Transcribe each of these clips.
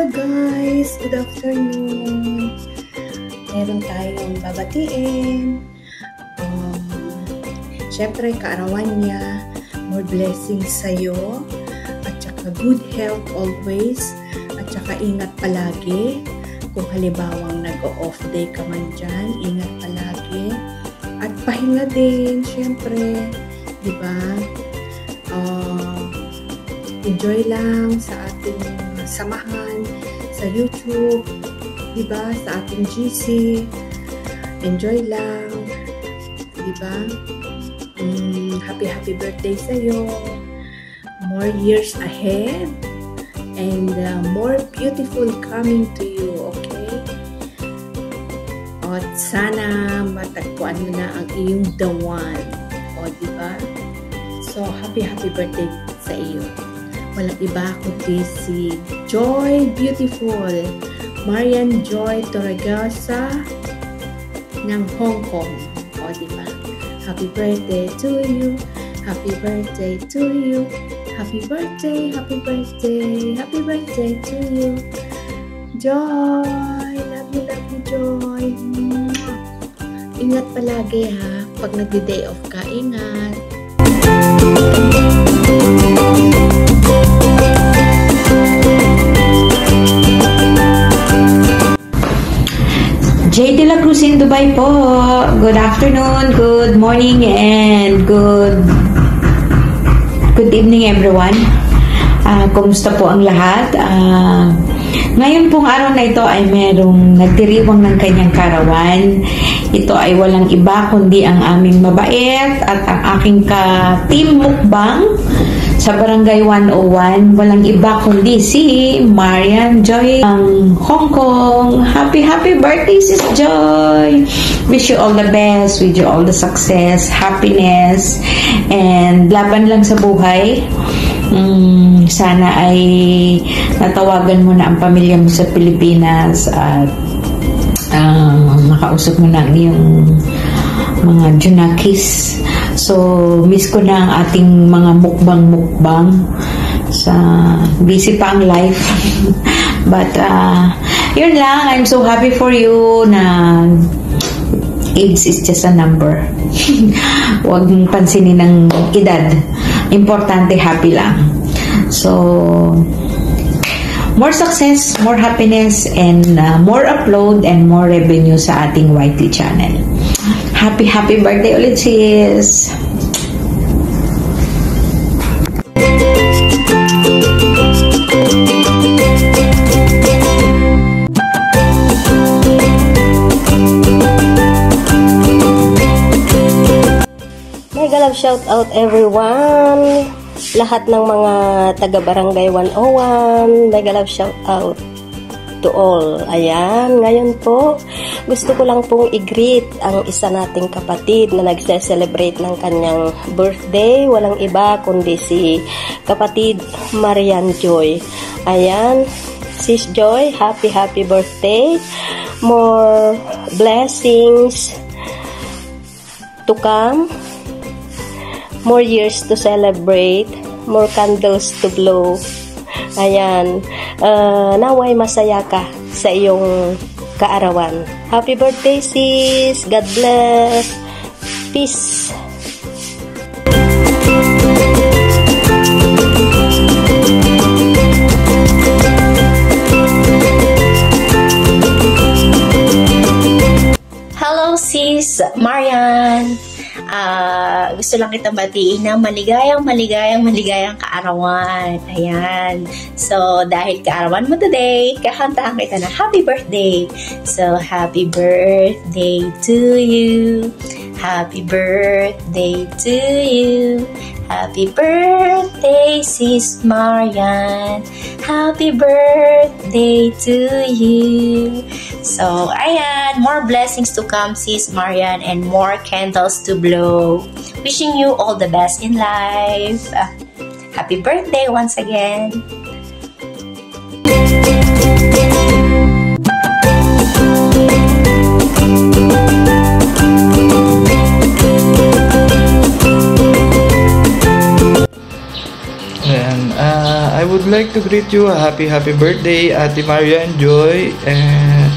Hello guys! Good afternoon! Meron tayong babatiin. Siyempre, kaarawan niya. More blessings sa'yo. At saka good health always. At saka ingat palagi. Kung halimbawang nag-off day ka man dyan, ingat palagi. At pahinga din, siyempre. Diba? Enjoy lang sa ating samahan sa YouTube, diba? Sa ating GC. Enjoy lang, diba? Happy birthday sa'yo. More years ahead and more beautiful coming to you, okay? At sana matagpuan mo na ang iyong the one, o diba? So, happy birthday sa iyo. Walang iba kundi si Joy Beautiful, Marian Joy Torregosa ng Hong Kong. O, diba? Happy birthday to you. Happy birthday to you. Happy birthday, happy birthday, happy birthday to you. Joy, love you, Joy. Ingat palagi ha. Pag nagdi-day off ka, ingat. Jay De La Cruz in Dubai po. Good afternoon, good morning, and good evening everyone. Kumusta po ang lahat? Ngayon pong araw na ito ay merong nagdiriwang ng kanyang karawan. Ito ay walang iba kundi ang aming mabait at ang aking ka-team mukbang sa Barangay 101. Walang iba kundi si Marian Joy ng Hong Kong. Happy birthday, Sis Joy! Wish you all the best, wish you all the success, happiness, and laban lang sa buhay. Sana ay natawagan mo na ang pamilya mo sa Pilipinas at makausap mo na ang iyong mga junakis. So, miss ko na ang ating mga mukbang sa busy pa ang life. But, yun lang. I'm so happy for you na age is just a number. Huwag mong pansinin ng edad. Importante, happy lang. So, more success, more happiness, and more upload and more revenue sa ating YT channel. Happy birthday ulit, sis! Mega love shout out everyone! Lahat ng mga taga Barangay 101, mega love shout out to all. Ayan, ngayon po, gusto ko lang pong i-greet ang isa nating kapatid na nagse-celebrate ng kanyang birthday. Walang iba kundi si kapatid Marian Joy. Ayan, Sis Joy, happy birthday. More blessings to come. More years to celebrate, more candles to blow. Ayan, naway masaya ka sa iyong kaarawan. Happy birthday, sis! God bless! Peace! Hello, sis Marian! Gusto lang kitang batiin ng maligayang kaarawan. Ayan. So, dahil kaarawan mo today, kakantahan kita na happy birthday. So, happy birthday to you. Happy birthday to you. Happy birthday, Sis Marian. Happy birthday to you. So, ayan, more blessings to come, Sis Marian, and more candles to blow. Wishing you all the best in life. Happy birthday once again. And I would like to greet you a happy birthday, Ate Marian Joy, and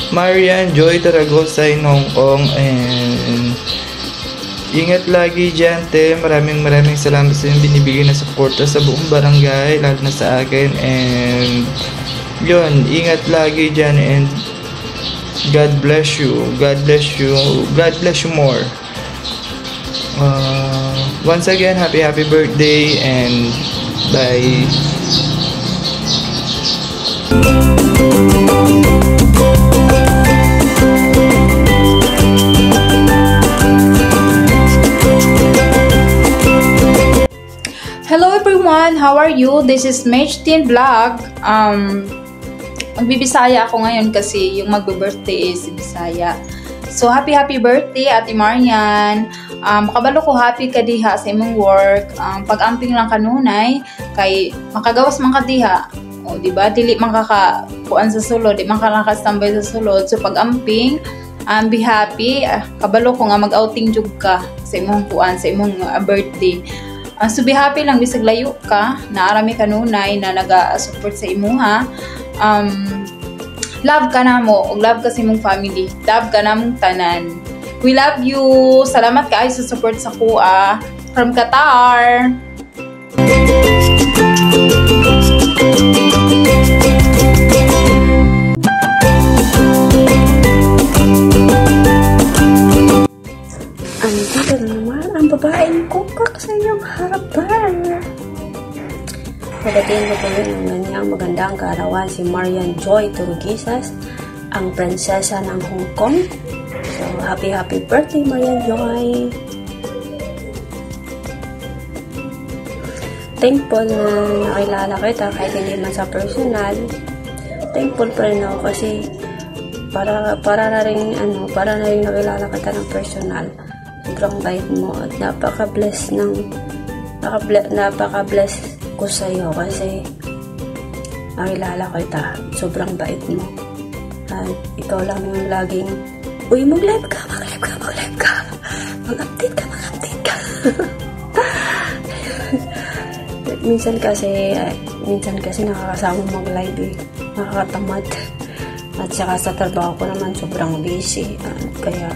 Marian Joy Taragosa in Hong Kong, and ingat lagi dyan, te. Maraming salamat sa yung binibigay na suporta sa buong barangay, lalo na sa akin, and yun, ingat lagi dyan, and God bless you, God bless you, God bless you more. Once again, happy birthday, and bye. Hello everyone, how are you? This is Mage Teen Vlog. Magbibisaya ako ngayon kasi yung magbe-birthday is si Bisaya. So happy birthday Ate Marian. Makabalo ko happy ka diha sa imong work. Pag-amping lang kanunay kay makagawas man ka diha. O di ba? Dili man ka kuan sa sulod, di man ka nakastambay sa sulod. So pag-amping, be happy. Kabalo ko nga mag-outing jug ka sa imong kuan, sa imong birthday. So be happy lang bisag layo ka, naarami kanunay na naga-support sa imuha. Love ka na mo, og love ka sa imong family. Love ka na mong tanan. We love you. Salamat kaayo sa support sa kuha from Qatar. Andito na naman ang babaeng kukak sa iyong harapan. Pagdating ko ngayon ng ganyang magandang kaarawan si Marian Joy Turguisas, ang prinsesa ng Hong Kong. So, happy birthday Marian Joy! Thankful na nakilala kita kahit hindi man sa personal. Thankful pa rin ako kasi para na rin nakilala kita ng personal. Sobrang bait mo at napaka-bless ko sa'yo kasi nakilala kita. Sobrang bait mo. At ikaw lang yung laging, uy, mag-live ka. Mag-update ka. minsan kasi nakakasama mag-live eh. Nakakatamad. At saka sa trabaho ko naman sobrang busy. Kaya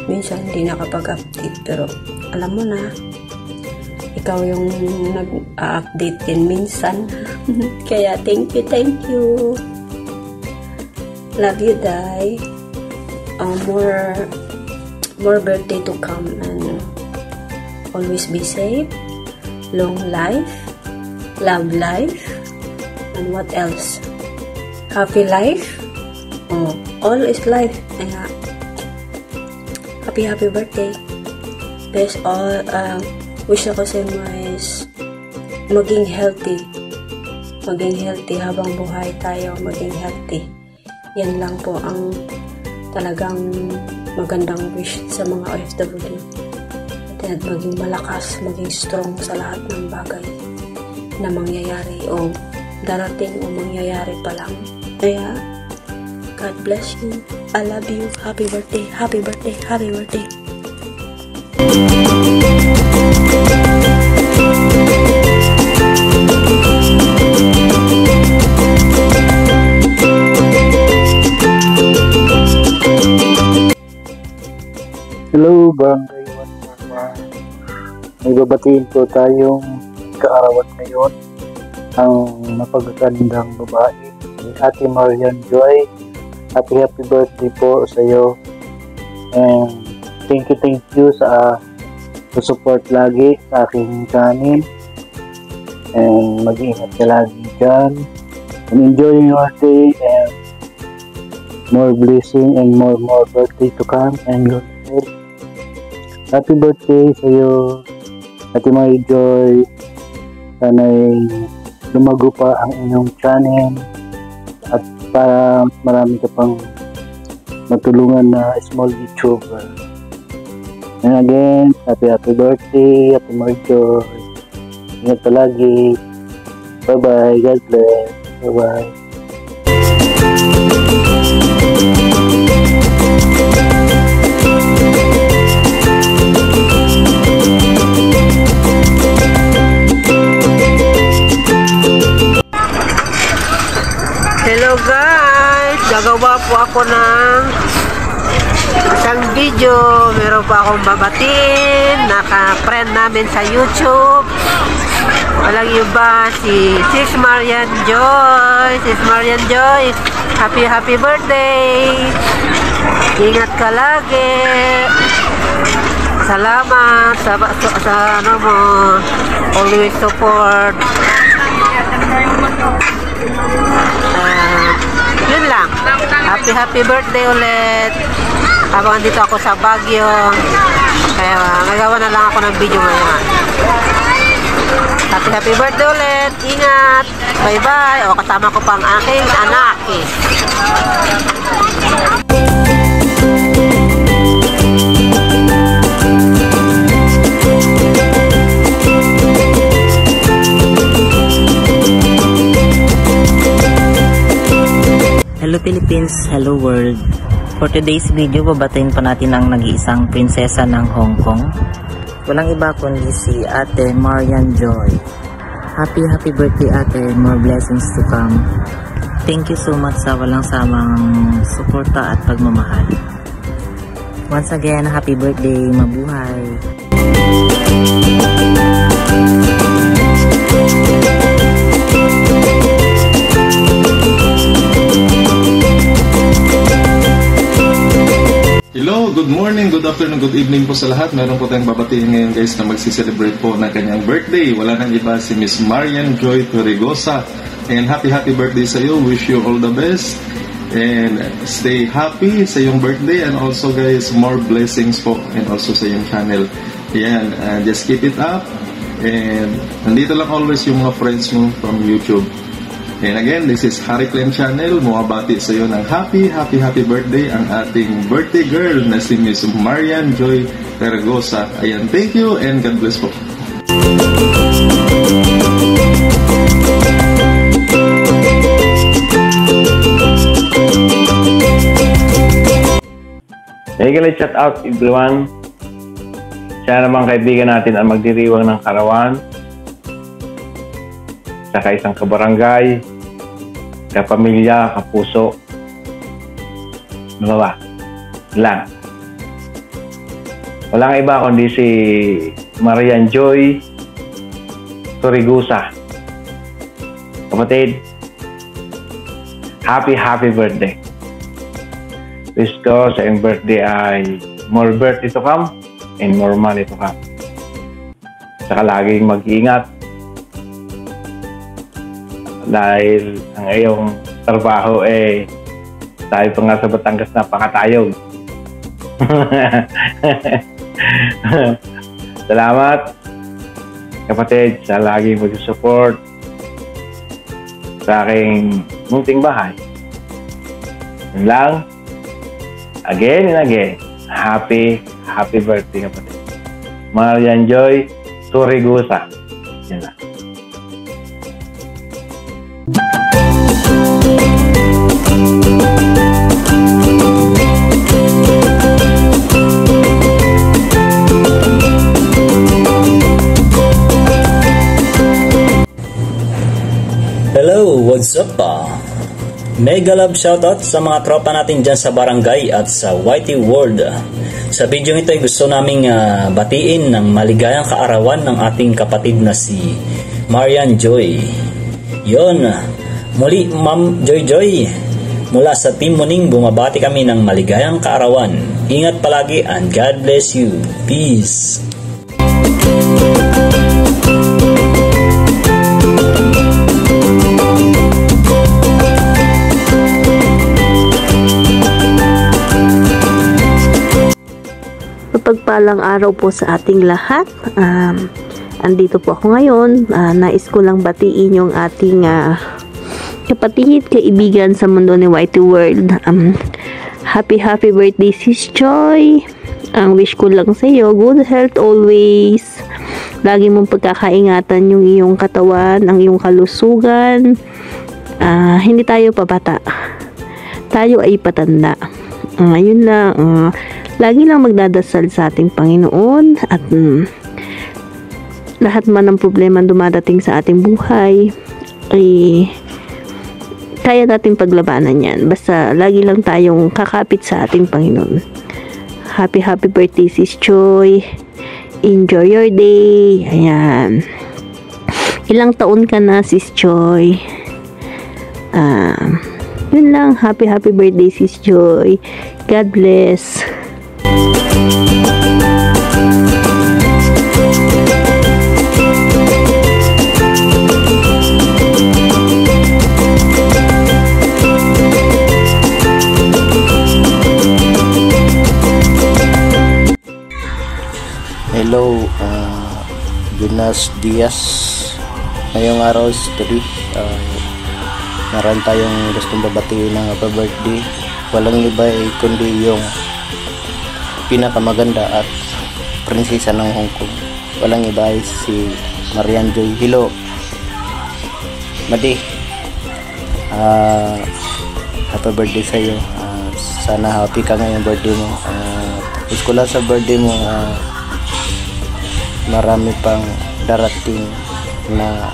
minsan hindi nakapag-update. Pero alam mo na, ikaw yung nag-update din minsan. Kaya thank you. Love you, Dai. More birthday to come, and always be safe. Long life, love life, and what else? Happy life. All is life. Kaya happy birthday. Best all wish ako sa inyo is maging healthy habang buhay tayo, maging healthy. Yan lang po ang talagang magandang wish sa mga OFW. At maging malakas, maging strong sa lahat ng bagay na mangyayari o darating o mangyayari pa lang. Kaya God bless you. I love you. Happy birthday. Hello, Barangay 141. May babatiin po tayong kaarawan ngayon ang napagagandang babae ni Ate Marian Joy. Happy birthday po sa iyo. And thank you sa support lagi sa aking channel. And mag-iingat ka lagi dyan. And enjoy your day and more blessing and more birthday to come and your health. Happy birthday sa iyo, Ate Marian Joy. Sana'y lumago pa ang inyong channel at para marami ka pang matulungan na small YouTuber. And again, happy birthday, Ate Marian Joy. Ingat palagi. Bye-bye. God bless. Bye-bye. Hello guys! Gagawa po ako ng isang video. Meron pa akong babatiin. Naka-friend namin sa YouTube. Walang iba si Sis Marian Joy. Sis Marian Joy, happy birthday! Ingat ka lagi. Salamat sa ano mo. Always support. Yun lang. Happy birthday ulit. Habang dito ako sa Baguio. Kaya nagawa na lang ako ng video ngayon. Happy birthday ulit. Ingat. Bye-bye. O, kasama ko pang aking anak. Hello Philippines, hello world. For today's video, babatiin pa natin ang nag-iisang prinsesa ng Hong Kong. Walang iba kundi si Ate Marian Joy. Happy birthday ate, more blessings to come. Thank you so much sa walang samang suporta at pagmamahal. Once again, happy birthday, mabuhay. Hello, good morning, good afternoon, good evening po sa lahat. Meron po tayong babatiin ngayon guys na magsiselebrate po ng kanyang birthday. Wala nang iba si Miss Marian Joy Torregosa. And happy birthday sa iyo. Wish you all the best. And stay happy sa iyong birthday. And also guys, more blessings po. And also sa iyong channel. Yan, just keep it up. And nandito lang always yung mga friends mo from YouTube. And again, this is Harry Clem Channel. Mukabati sa iyo ng happy birthday ang ating birthday girl na si Miss Marian Joy Torregosa. Ayan, thank you and God bless po. Hey guys, shout out everyone. Siya namang kaibigan natin ang magdiriwang ng karawan. Saka isang kabarangay, kapamilya, kapuso. Ano ba? Lang. Walang iba kundi si Marian Joy Torregosa. Kapatid, happy birthday. Wish ko sa iyong birthday ay more birthday to come and more money to come. Saka laging mag-iingat. Dahil ang iyong trabaho tayo pa nga sa Batangas napakatayog. Salamat kapatid sa laging mag-support sa aking munting bahay. Yun lang. Again and again, happy birthday kapatid. Marian Joy Torregosa. Yan lang. Hello, what's up pa? Mega love shoutout sa mga tropa natin dyan sa barangay at sa YT World. Sa video ito ay gusto naming batiin ng maligayang kaarawan ng ating kapatid na si Marian Joy. Yon, muli Ma'am Joy mula sa Team Muning bumabati kami ng maligayang kaarawan. Ingat palagi and God bless you. Peace. Pagpalang araw po sa ating lahat. Andito po ako ngayon. Nais ko lang batiin yung ating kapatid, kaibigan sa mundo ni YT World. Happy birthday Sis Joy. Ang wish ko lang sa iyo, good health always. Lagi mong pagkakaingatan yung iyong katawan, ang iyong kalusugan. Hindi tayo pabata. Tayo ay patanda. Ayun lang. Lagi lang magdadasal sa ating Panginoon at lahat man ng problema dumadating sa ating buhay ay kaya natin paglabanan yan. Basta lagi lang tayong kakapit sa ating Panginoon. Happy birthday, Sis Joy. Enjoy your day. Ayan. Ilang taon ka na, Sis Joy? Yun lang. Happy birthday, Sis Joy. God bless. Hello, Buenos Dias. Ngayong araw is today. Meron tayong gustong babatiin ng happy birthday. Walang iba kundi yung pinakamaganda at prinsesa ng Hong Kong. Walang iba si Marian Joy. Hello, Madi. Happy birthday sa iyo. Sana happy ka ngayong birthday mo. Wish ko lang sa birthday mo marami pang darating na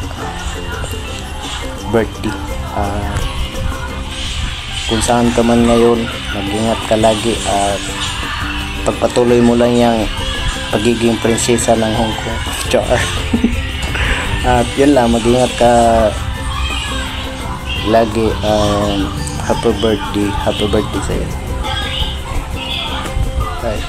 birthday. Kung saan ka man ngayon, mag-ingat ka lagi at pagpatuloy mo lang yung pagiging prinsesa ng Hong Kong. At yun lang, mag-ingat ka lagi. Happy birthday sa'yo. Bye.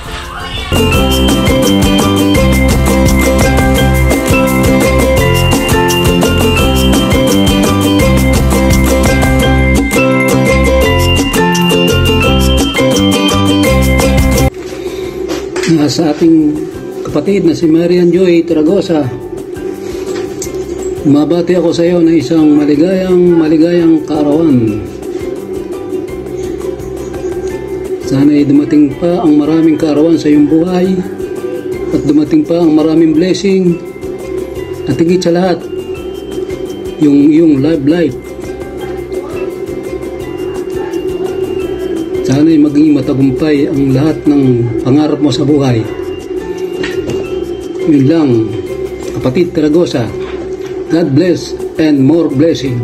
Sa ating kapatid na si Marian Joy Taragosa, mabati ako sa iyo ng isang maligayang kaarawan. Sana'y dumating pa ang maraming kaarawan sa iyong buhay at dumating pa ang maraming blessing at higit sa lahat yung iyong love life. Sana'y maging matagumpay ang lahat ng pangarap mo sa buhay. Yun lang, kapatid Taragosa. God bless and more blessing.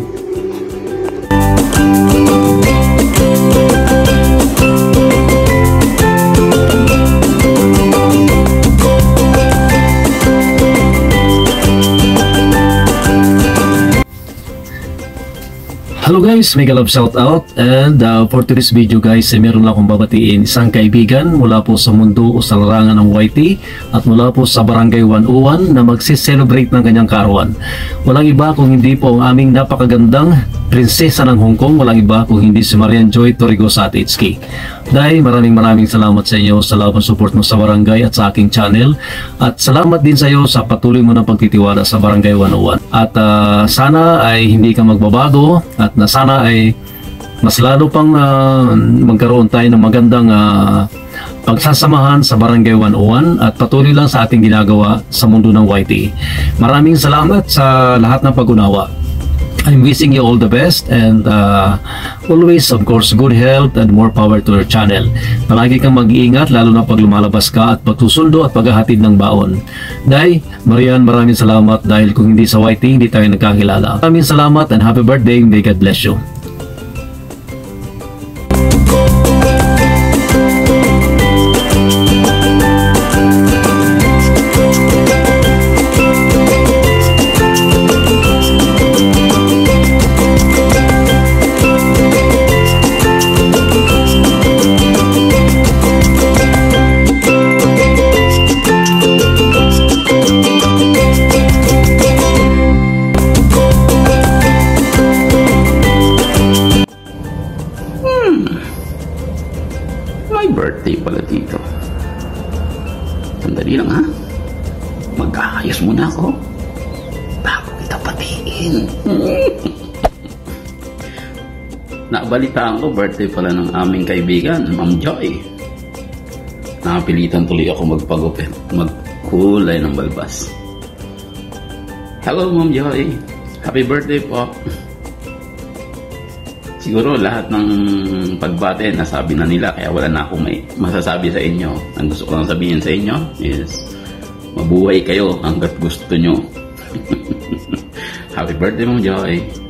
Hello guys, mega love shout out, and for today's video guys, meron lang akong babatiin isang kaibigan mula po sa mundo o sa larangan ng YT at mula po sa Barangay 101 na magsi-celebrate ng kanyang kaarawan. Walang iba kung hindi po ang aming napakagandang prinsesa ng Hong Kong, walang iba kung hindi si Marian Joy Taragosa at HK. Dahil maraming salamat sa inyo sa labang support mo sa barangay at sa aking channel, at salamat din sa iyo sa patuloy mo ng pagtitiwala sa Barangay 101. At sana ay hindi ka magbabago at na sana ay mas lalo pang magkaroon tayo ng magandang pagsasamahan sa Barangay 101 at patuloy lang sa ating ginagawa sa mundo ng YT. Maraming salamat sa lahat ng pag-unawa. I'm wishing you all the best and always of course good health and more power to your channel. Palagi kang mag-iingat lalo na pag lumalabas ka at pagsusundo at paghahatid ng baon. Dahil Marian, maraming salamat dahil kung hindi sa YT hindi tayo nagkakilala. Maraming salamat and happy birthday. May God bless you. May birthday pala dito. Sandali lang ha. Mag-aayos muna ako bago kita patiin. Nakabalitaan ko birthday pala ng aming kaibigan, Ma'am Joy. Nakapilitan tuloy ako magpagupit, magkulay ng balbas. Hello Ma'am Joy. Happy birthday po. Siguro lahat ng pagbate nasabi na nila, kaya wala na akong may masasabi sa inyo. Ang gusto ko lang sabihin sa inyo is mabuhay kayo hanggat gusto nyo. Happy birthday Ma'am Joy.